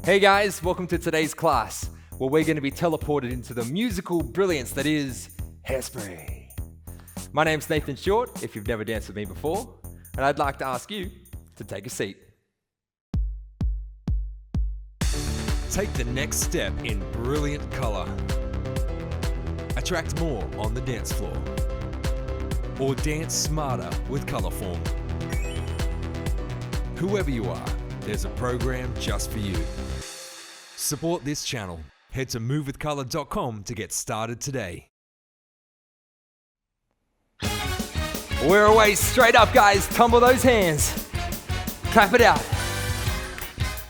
Hey guys, welcome to today's class, where we're going to be teleported into the musical brilliance that is Hairspray. My name's Nathan Short, if you've never danced with me before, and I'd like to ask you to take a seat. Take the next step in brilliant color. Attract more on the dance floor. Or dance smarter with Colorform. Whoever you are, there's a program just for you. Support this channel. Head to movewithcolor.com to get started today. We're away straight up, guys. Tumble those hands. Clap it out.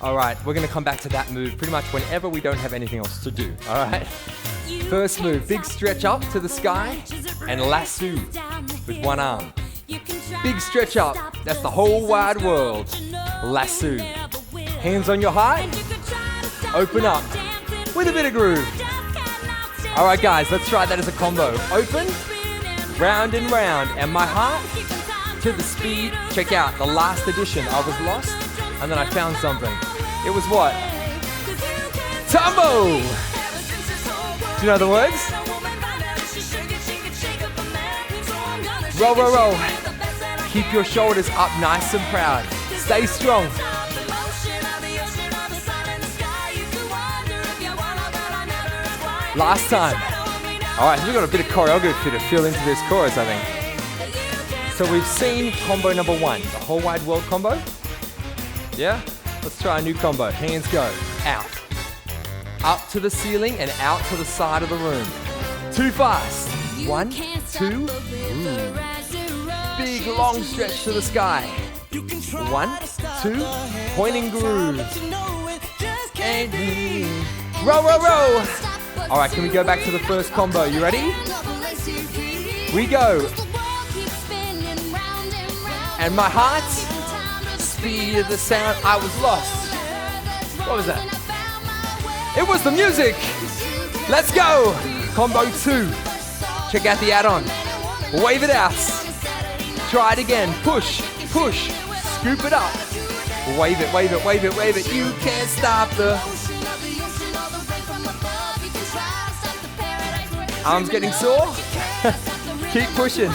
All right, we're going to come back to that move pretty much whenever we don't have anything else to do. All right. First move, big stretch up to the sky and lasso with one arm. Big stretch up. That's the whole wide world. Lasso. Hands on your heart. Open up with a bit of groove. All right, guys, let's try that as a combo. Open, round and round, and my heart to the speed. Check out the last edition. I was lost, and then I found something. It was what? Tumbo! Do you know the words? Roll, roll, roll. Keep your shoulders up nice and proud. Stay strong. Last time. All right, so we've got a bit of choreography to fill into this chorus, I think. So we've seen combo number one, the whole wide world combo. Yeah? Let's try a new combo. Hands go. Out. Up to the ceiling and out to the side of the room. Too fast. 1, 2. Big long stretch to the sky. 1, 2. Pointing groove. And row, row, row. All right, can we go back to the first combo? You ready? We go. And my heart, speed of the sound. I was lost. What was that? It was the music. Let's go. Combo 2. Check out the add-on. Wave it out. Try it again. Push, push. Scoop it up. Wave it, wave it, wave it, wave it. You can't stop the... Arms getting sore? Keep pushing.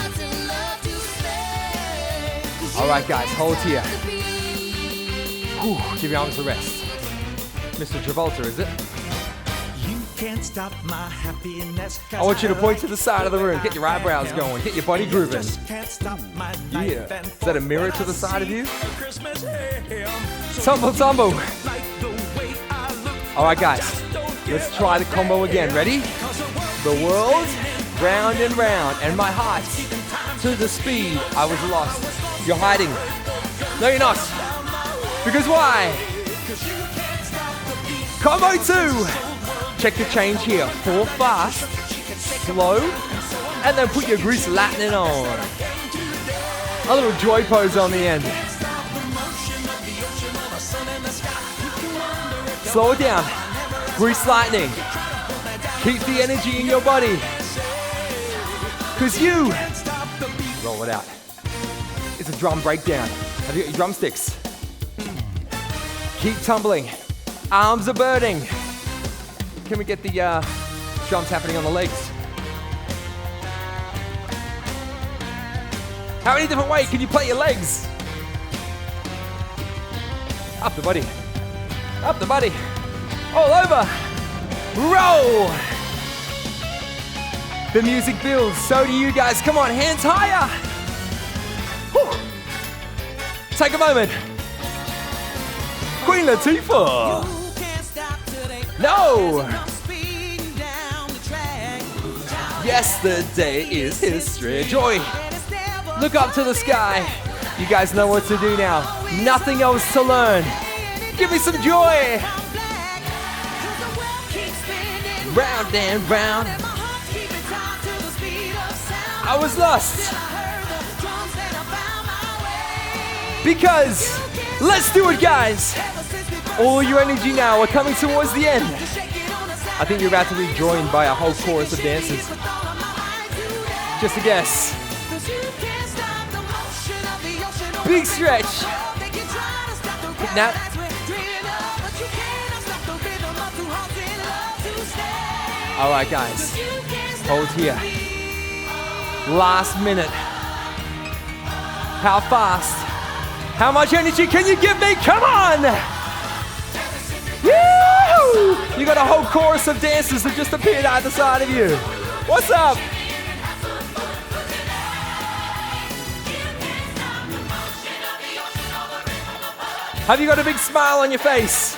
All right, guys, hold here. Whew, give your arms a rest. Mr. Travolta, is it? You can't stop my happiness. I want you to point to the side of the room. Get your eyebrows going. Get your body grooving. Yeah. Is that a mirror to the side of you? Tumble, tumble. All right, guys. Let's try the combo again. Ready? The world, round and round, and my heart to the speed. I was lost. You're hiding. No, you're not. Because why? Combo 2. Check the change here. 4 fast, slow, and then put your grease lightning on. A little joy pose on the end. Slow it down. Grease lightning. Keep the energy in your body. Cause you roll it out. It's a drum breakdown. Have you got your drumsticks? Keep tumbling. Arms are burning. Can we get the drums happening on the legs? How many different ways can you play your legs? Up the body. Up the body. All over. Roll! The music builds, so do you guys. Come on, hands higher! Whew. Take a moment. Queen Latifah! No! Yesterday is history. Joy! Look up to the sky. You guys know what to do now. Nothing else to learn. Give me some joy! Round and round. I was lost. Because, let's do it, guys. All your energy now. We're coming towards the end. I think you're about to be joined by a whole chorus of dancers. Just a guess. Big stretch. Now, All right, guys. Hold here. Last minute. How fast? How much energy can you give me? Come on! Woo! You got a whole chorus of dancers that just appeared either side of you. What's up? Have you got a big smile on your face?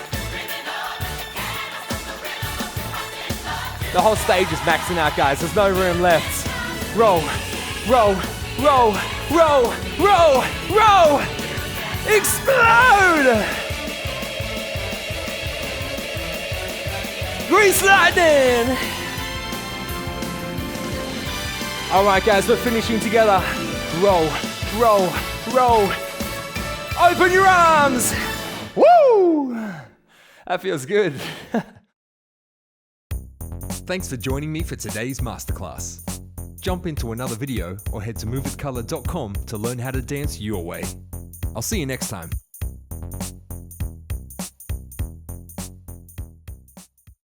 The whole stage is maxing out, guys. There's no room left. Roll, roll, roll, roll, roll, roll. Explode! Grease lightning! All right, guys, we're finishing together. Roll, roll, roll. Open your arms! Woo! That feels good. Thanks for joining me for today's masterclass. Jump into another video or head to movewithcolor.com to learn how to dance your way. I'll see you next time.